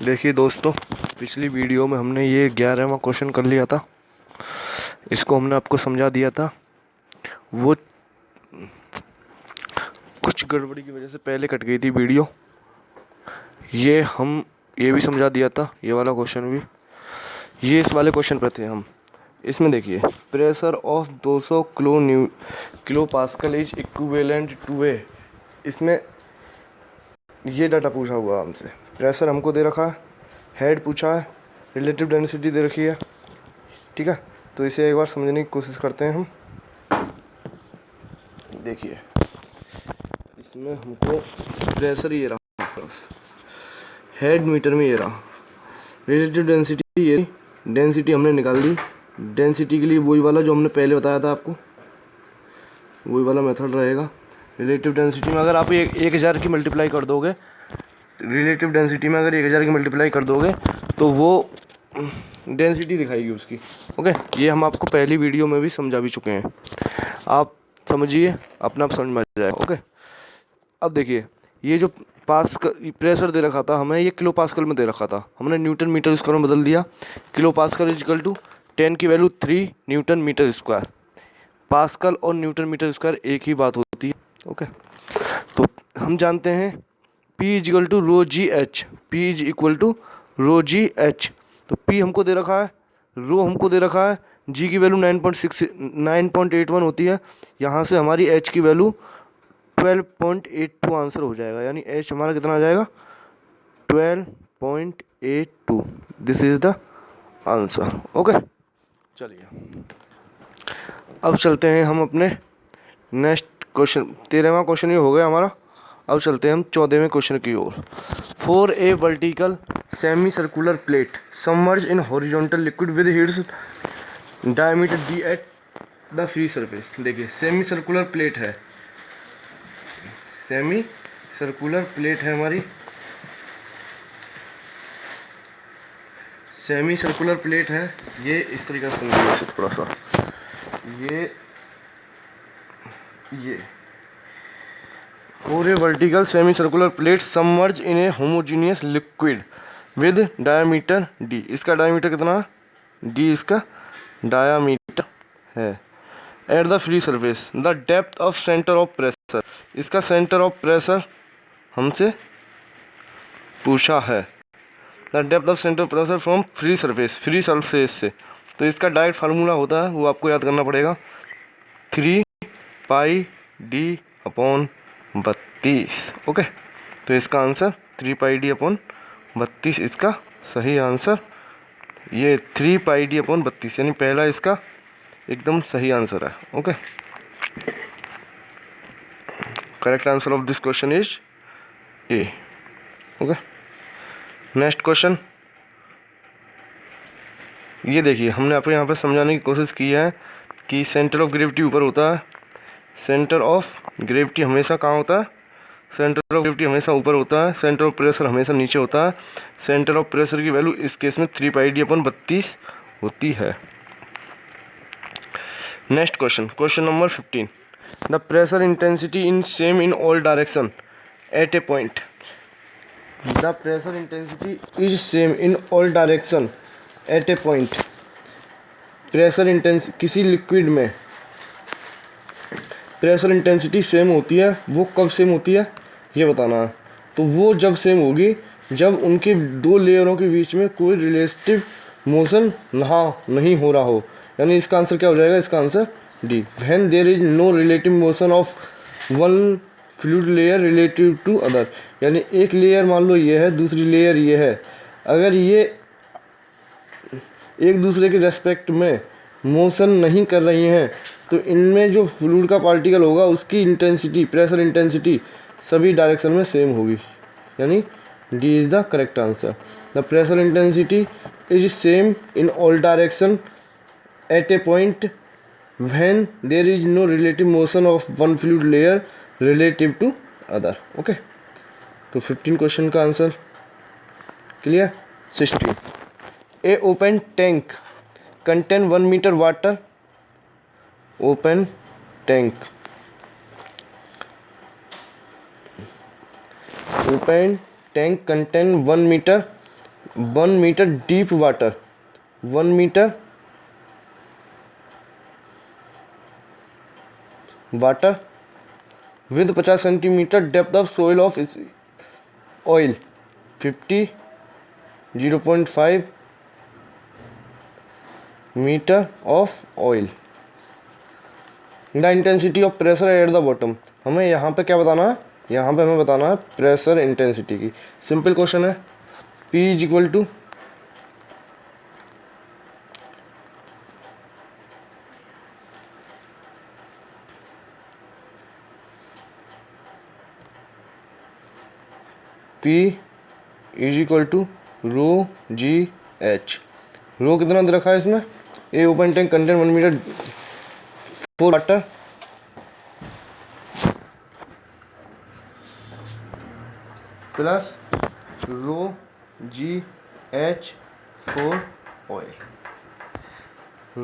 देखिए दोस्तों, पिछली वीडियो में हमने ये 11वां क्वेश्चन कर लिया था। इसको हमने आपको समझा दिया था। वो कुछ गड़बड़ी की वजह से पहले कट गई थी वीडियो। ये भी समझा दिया था, ये वाला क्वेश्चन भी। ये इस वाले क्वेश्चन पे थे हम। इसमें देखिए, pressure of 200 kilo pascal is equivalent to A. इसमें ये डाटा पूछा हुआ हमसे। प्रेशर हमको दे रखा है, हेड पूछा है, रिलेटिव डेंसिटी दे रखी है। ठीक है, तो इसे एक बार समझने की कोशिश करते हैं हम। देखिए, इसमें हमको प्रेशर ये रहा, हेड मीटर में ये रहा, रिलेटिव डेंसिटी ये, डेंसिटी हमने निकाल दी। डेंसिटी के लिए वही वाला जो हमने पहले बताया था आपको, वही वाला मेथड रहेगा। रिलेटिव डेंसिटी में अगर आप 1000 की मल्टीप्लाई कर दोगे, रिलेटिव डेंसिटी में अगर 1000 की मल्टीप्लाई कर दोगे तो वो डेंसिटी दिखाएगी उसकी। ओके, ये हम आपको पहली वीडियो में भी समझा भी चुके हैं। आप समझिए, अपना आप समझ में आ जाएगा। ओके, अब देखिए, ये जो प्रेशर दे रखा था हमें, ये किलो पास्कल में दे रखा था। हमने न्यूटन मीटर स्क्वायर में बदल दिया। किलो पास्कल इजिकल टू 10 की value 3 newton metre square. Pascal और न्यूटन मीटर स्क्वायर एक ही बात होती है। ओके, तो हम जानते हैं P is equal to rho g h. P is equal to rho g h. तो P हमको दे रखा है, रो हमको दे रखा है, G की वैल्यू 9.81 होती है। यहाँ से हमारी H की वैल्यू 12.82 आंसर हो जाएगा। यानी H हमारा कितना आ जाएगा, 12.82। This is the answer. Okay, चलिए अब चलते हैं हम अपने नेक्स्ट क्वेश्चन। 13वां क्वेश्चन ये हो गया हमारा। अब चलते हैं हम 14वें क्वेश्चन की ओर। For a vertical semi circular plate submerge in horizontal liquid with its diameter d at the free surface. देखिए, सेमी सर्कुलर प्लेट है, सेमी सर्कुलर प्लेट है हमारी, सेमी सर्कुलर प्लेट है। ये इस तरीके से समझिए थोड़ा सा। ये for a vertical semi circular plate submerge in A homogeneous liquid with diameter d। इसका डायमीटर कितना है, d इसका डायमीटर है। Eight the free surface the depth of centre of pressure. इसका सेंटर ऑफ प्रेशर हमसे पूछा है। The depth of centre of pressure from free surface से। तो इसका डायरेक्ट फार्मूला होता है, वो आपको याद करना पड़ेगा, 3πd/32। ओके, तो इसका आंसर 3πd/32 इसका सही आंसर। ये 3πd/32 यानी पहला इसका एकदम सही आंसर है। Okay, correct answer of this question is a. Okay, next question. ये देखिए, हमने आपको यहाँ पे समझाने की कोशिश की है कि सेंटर ऑफ ग्रेविटी ऊपर होता है। सेंटर ऑफ ग्रेविटी हमेशा कहाँ होता है, सेंटर ऑफ ग्रेविटी हमेशा ऊपर होता है। सेंटर ऑफ प्रेशर हमेशा नीचे होता है। सेंटर ऑफ प्रेशर की वैल्यू इस केस में 3πd/32 होती है। Next question, question number 15। The pressure intensity in same in all direction at a point. The pressure intensity is same in all direction at a point. Pressure intensity किसी liquid में pressure intensity same होती है, वो कब same होती है ये बताना है। तो वो जब सेम होगी जब उनके दो लेयरों के बीच में कोई रिलेटिव मोशन नहीं हो रहा हो। यानी इसका आंसर क्या हो जाएगा, इसका answer D. When there is no relative motion of one fluid layer relative to other. यानी एक लेयर मान लो ये है, दूसरी लेयर ये है, अगर ये एक दूसरे के रेस्पेक्ट में मोशन नहीं कर रही हैं तो इनमें जो फ्लूइड का पार्टिकल होगा उसकी इंटेंसिटी, प्रेशर इंटेंसिटी सभी डायरेक्शन में सेम होगी। यानी D is the correct answer. The pressure intensity is same in all direction at a point when there is no relative motion of one fluid layer relative to other. Okay, तो 15 question का answer clear. 16। A open tank contain 1 meter water. Open tank contain 1 meter 1 metre deep water, 1 metre water with 50 centimetre depth of soil of oil 50 0.5 metre of oil. The intensity of pressure at the bottom. हमें यहाँ पे क्या बताना है, यहाँ पे हमें बताना है प्रेशर इंटेंसिटी की। सिंपल क्वेश्चन है। P is equal to rho g h. Rho कितना दे रखा है इसमें, a open tank contain 1 metre 4 water plus rho g h 4 oil.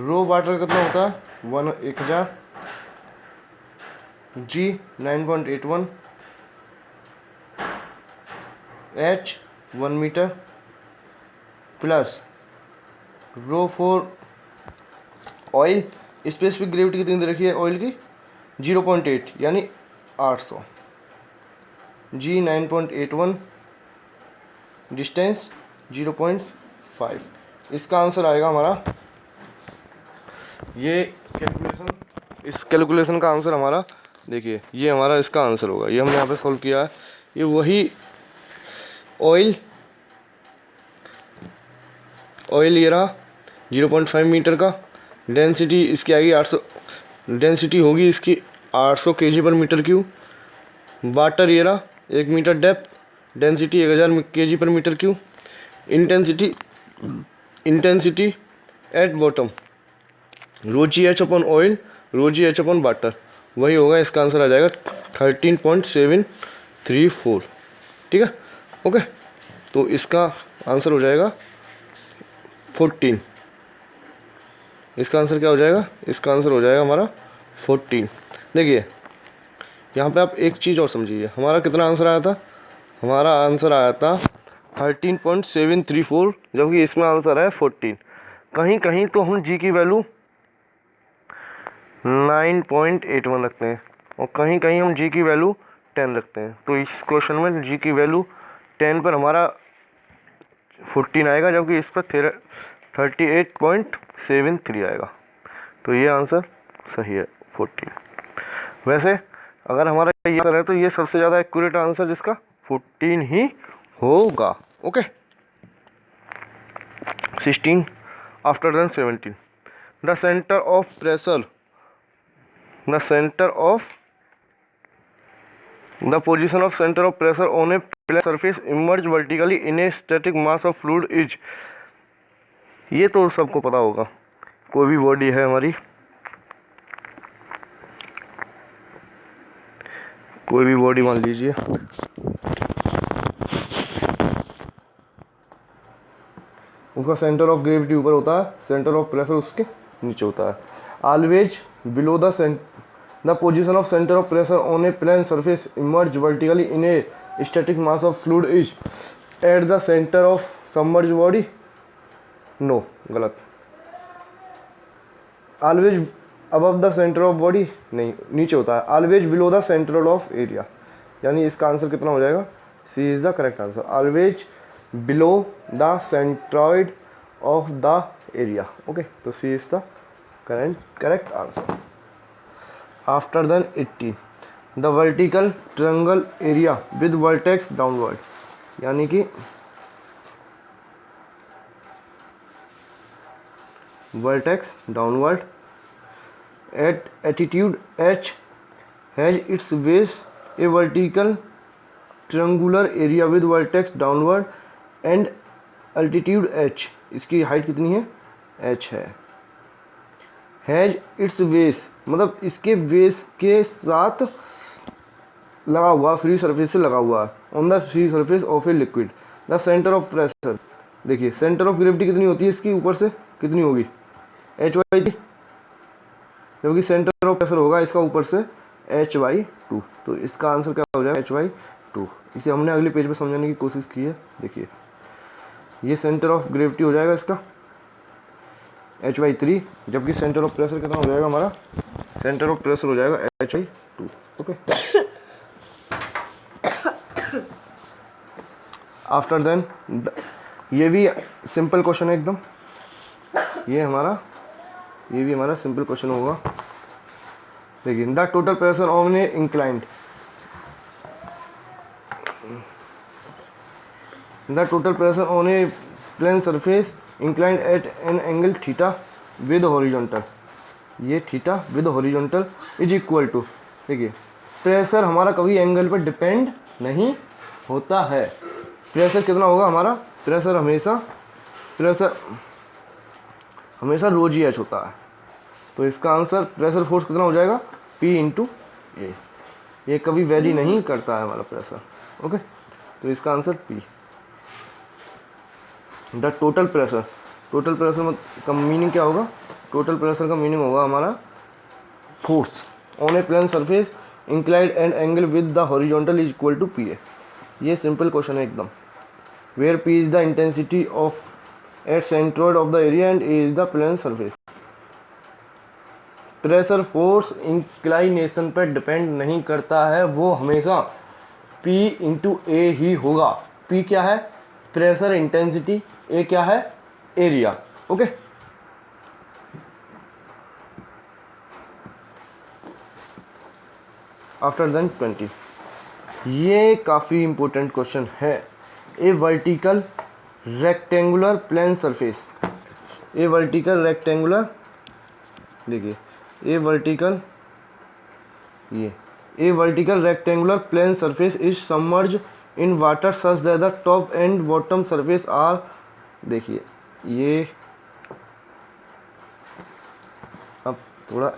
Rho water कितना होता है 1000, g 9.81, h 1 metre plus rho 4 oil. Specific gravity कितनी दे रखी है ऑयल की 0.8 यानी 800, जी 9.81, डिस्टेंस 0.5। इसका आंसर आएगा हमारा, ये कैलकुलेशन, इस कैलकुलेशन का आंसर हमारा देखिए ये हमारा इसका आंसर होगा। ये हमने यहाँ पे सॉल्व किया है। ये वही ऑयल ये रहा 0.5 मीटर का, डेंसिटी इसकी आएगी 800, डेंसिटी होगी इसकी 800 kg पर मीटर क्यूब। वाटर ये रहा 1 मीटर डेप्थ, डेंसिटी 1000 kg पर metre cube. Intensity at bottom rho g h upon oil, rho g h upon water, वही होगा। इसका आंसर आ जाएगा 13.734। ठीक है, ओके। तो इसका आंसर हो जाएगा 14। इसका आंसर क्या हो जाएगा, इसका आंसर हो जाएगा हमारा 14। देखिए यहाँ पे आप एक चीज़ और समझिए, हमारा कितना आंसर आया था, हमारा आंसर आया था 13.734, जबकि इसमें आंसर है 14। कहीं कहीं तो हम जी की वैल्यू 9.81 रखते हैं और कहीं कहीं हम जी की वैल्यू 10 रखते हैं। तो इस क्वेश्चन में जी की वैल्यू 10 पर हमारा 14 आएगा, जबकि इस पर 38.73 आएगा। तो ये आंसर सही है 14। वैसे अगर हमारा ये आंसर है तो ये सबसे ज़्यादा एक्यूरेट आंसर जिसका 14 ही होगा। Okay, 16 after then 17। The centre of pressure, the position of center of pressure on a plane surface emerge vertically in a static mass of fluid is। ये तो सबको पता होगा, कोई भी बॉडी है हमारी, कोई भी बॉडी मान लीजिए, उसका सेंटर ऑफ ग्रेविटी ऊपर होता है, सेंटर ऑफ प्रेशर उसके नीचे होता है। Always below the position of center of pressure on a plane surface emerge vertically in a static mass of fluid is at the center of submerged body। No, गलत। Always above the centre of body, नहीं, नीचे होता है। Always below the central of area, यानी इसका answer कितना हो जाएगा, C is the correct answer. Always below the centroid of the area. Okay, तो C is the correct answer. After then 18, the vertical triangle area with vertex downward, यानी कि vertex downward at attitude h has its base a vertical triangular area with vertex downward and altitude h। इसकी height कितनी है, h है। Has its base मतलब इसके base के साथ लगा हुआ, फ्री सरफेस से लगा हुआ है, on the free surface of a liquid. The centre of pressure, देखिए सेंटर ऑफ ग्रेविटी कितनी होती है इसकी, ऊपर से कितनी होगी, h/2, जबकि सेंटर ऑफ प्रेशर होगा इसका ऊपर से h/2। तो इसका आंसर क्या हो जाएगा, h/2। इसे हमने अगले पेज पे समझाने की कोशिश की है। देखिए ये सेंटर ऑफ ग्रेविटी हो जाएगा इसका H/3, जबकि सेंटर ऑफ प्रेशर कितना हो जाएगा हमारा, सेंटर ऑफ प्रेशर हो जाएगा H/2। ओके, आफ्टर देन ये भी सिंपल क्वेश्चन है एकदम, ये भी हमारा सिंपल क्वेश्चन होगा। देखिए, the total pressure on a inclined, the total pressure on a plane surface inclined at an angle theta with horizontal, ये theta with horizontal is equal to, देखिए प्रेशर हमारा कभी एंगल पर डिपेंड नहीं होता है। प्रेशर कितना होगा हमारा, प्रेशर हमेशा रो जी एच होता है। तो इसका आंसर प्रेशर फोर्स कितना हो जाएगा, P इंटू ए, ये कभी वेरी नहीं करता है हमारा प्रेशर। ओके, तो इसका answer P। The total pressure का मीनिंग क्या होगा, टोटल प्रेशर का मीनिंग होगा हमारा force on a plane surface inclined and angle with the horizontal is equal to P। ये सिंपल क्वेश्चन है एकदम। Where P is the intensity of at centroid of the area and A is the plane surface. Pressure force inclination पर depend नहीं करता है, वो हमेशा P into ए ही होगा। P क्या है, प्रेशर इंटेंसिटी, ए क्या है, एरिया। ओके, आफ्टर देन 20, ये काफ़ी इंपॉर्टेंट क्वेश्चन है। A vertical rectangular plane surface, a vertical rectangular, देखिए a vertical rectangular plane surface is submerge in water such that the top and bottom surface are, देखिए ये अब थोड़ा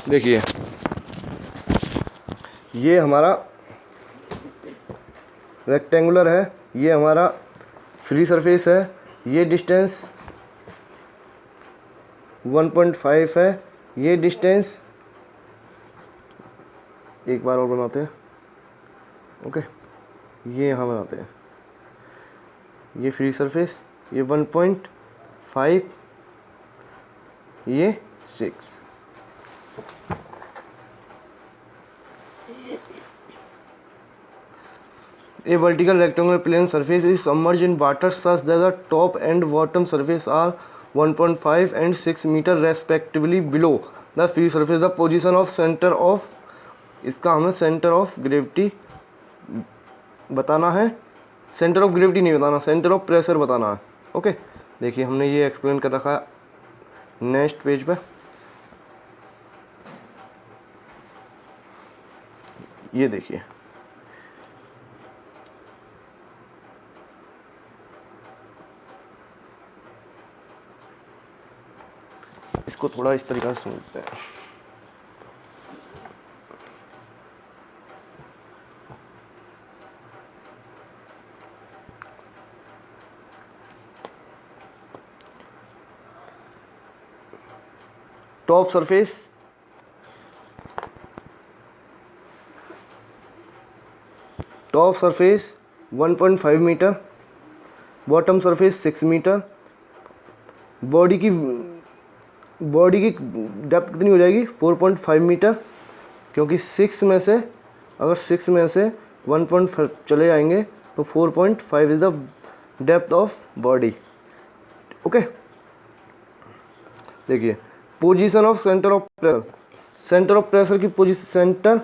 देखिए, ये हमारा रेक्टेंगुलर है, ये हमारा फ्री सरफेस है, ये डिस्टेंस 1.5 है, ये डिस्टेंस एक बार और बनाते हैं। ओके, ये यहाँ बनाते हैं, ये फ्री सरफेस, ये 1.5, ये 6। A vertical rectangular plane surface is submerged in water such that the top and bottom surface are 1.5 and 6 meter respectively below the free surface. The position of center of, इसका हमें centre of gravity बताना है, centre of gravity नहीं बताना, centre of pressure बताना है। Okay, देखिए हमने ये एक्सप्लेन कर रखा है नेक्स्ट पेज पे। ये देखिए, इसको थोड़ा इस तरीके से समझते हैं। Top surface, top surface 1.5 metre, bottom surface 6 metre. Body की डेप्थ कितनी हो जाएगी, 4.5 मीटर, क्योंकि 6 में से, अगर 6 में से 1.5 चले जाएंगे तो 4.5 is the depth of body. Okay, देखिए position of centre of pressure, centre of pressure की पोजीशन, सेंटर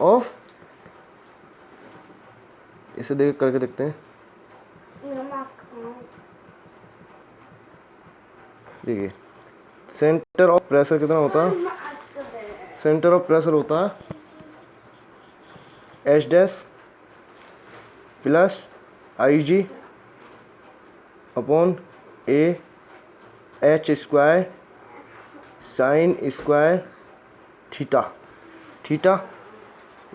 ऑफ, इसे देख करके देखते हैं। देखिए सेंटर ऑफ प्रेशर कितना होता है, सेंटर ऑफ प्रेशर होता है H dash plus IG upon A H square sine square theta, theta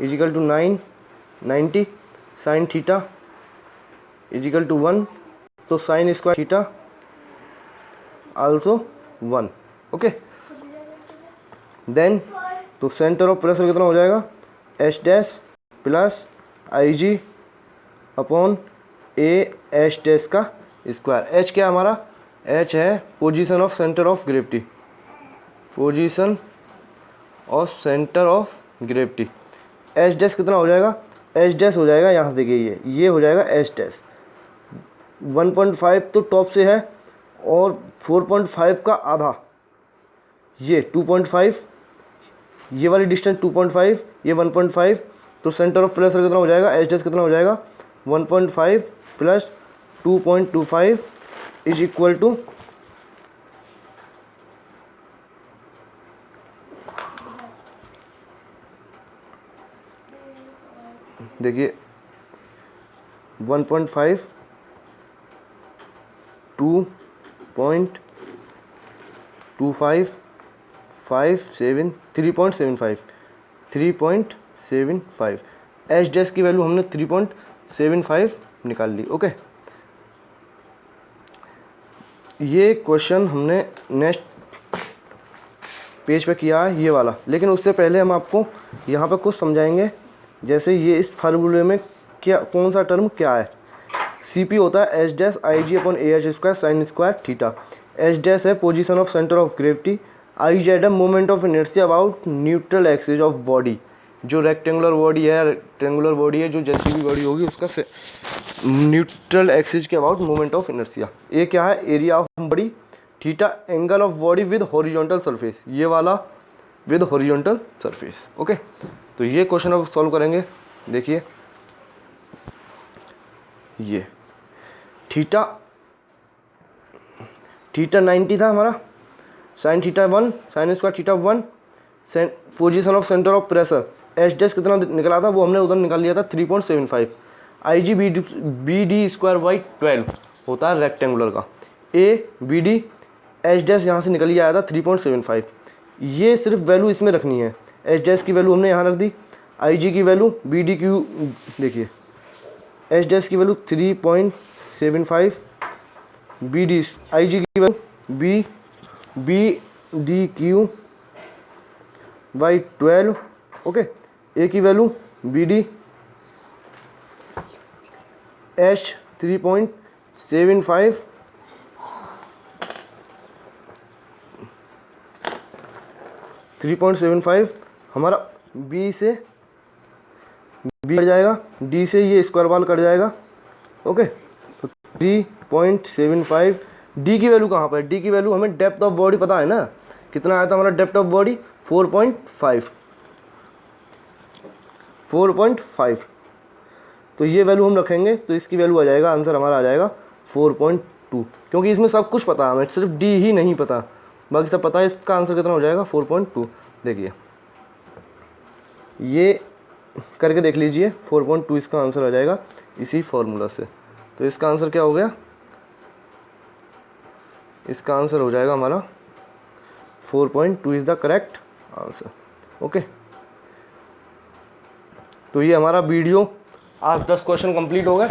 equal to 90 sine theta equal to 1, तो sine square theta also 1। Okay, then तो सेंटर ऑफ प्रेशर कितना हो जाएगा, H dash plus I ji upon A H dash का square. H क्या हमारा, H है position of centre of gravity, position of centre of gravity. H dash कितना हो जाएगा, एच डैश हो जाएगा यहाँ देखिए ये हो जाएगा एच डैश 1.5 तो टॉप से है और 4.5 का आधा, ये 2.5, ये वाली डिस्टेंस 2.5, ये 1.5, तो सेंटर ऑफ प्रेशर कितना हो जाएगा, एच डैश कितना हो जाएगा 1.5 प्लस 2.25 इज इक्वल टू देखिए 1.5 2.25 5 7 3.75 एच डैश की वैल्यू हमने 3.75 निकाल ली। ओके, ये क्वेश्चन हमने नेक्स्ट पेज पे किया है ये वाला, लेकिन उससे पहले हम आपको यहाँ पे कुछ समझाएंगे। जैसे ये इस फार्मूले में क्या कौन सा टर्म क्या है, सी पी होता है h dash I ji upon A h square sine square theta. H dash है position of centre of gravity, I Z है moment of inertia about neutral axis of body. जो रेक्टेंगुलर बॉडी है जो जैसी भी body होगी उसका neutral axis के अबाउट मोमेंट ऑफ इनर्शिया। ये क्या है, area of body, theta angle of body with horizontal surface, ये वाला विद हॉरिजॉन्टल सरफेस। ओके, तो ये क्वेश्चन अब सॉल्व करेंगे। देखिए ये थीटा 90 था हमारा, sine theta 1 sign square theta 1, position of centre of pressure H dash कितना निकला था वो हमने उधर निकाल लिया था 3.75, I g b d square by 12 होता है रेक्टेंगुलर का, A b d h dash यहाँ से निकल ही आया था 3.75। ये सिर्फ वैल्यू इसमें रखनी है, एच डैश की वैल्यू हमने यहाँ रख दी, आई जी की वैल्यू बी डी क्यू देखिए एच डैश की value 3.75, b d I g की value b d cube by 12। Okay, A की वैल्यू बी डी एच 3.75 3.75 हमारा बी से बी कट जाएगा, डी से ये स्क्वायर वाल कट जाएगा। ओके, तो 3.75 डी की वैल्यू कहाँ पर है, डी की वैल्यू हमें डेप्थ ऑफ बॉडी पता है ना, कितना आया था हमारा डेप्थ ऑफ बॉडी 4.5, तो ये वैल्यू हम रखेंगे तो इसकी वैल्यू आ जाएगा, आंसर हमारा आ जाएगा 4.2, क्योंकि इसमें सब कुछ पता है हमें, सिर्फ डी ही नहीं पता, बाकी सब पता है। इसका आंसर कितना हो जाएगा 4.2। देखिए ये करके देख लीजिए, 4.2 इसका आंसर आ जाएगा इसी फॉर्मूला से। तो इसका आंसर क्या हो गया, इसका आंसर हो जाएगा हमारा 4.2 is the correct answer. Okay, तो ये हमारा वीडियो आज 10 क्वेश्चन कंप्लीट हो गए,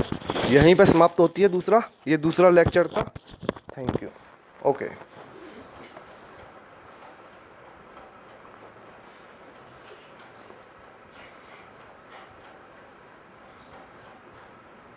यहीं पर समाप्त होती है ये दूसरा लेक्चर था। Thank you. ओके।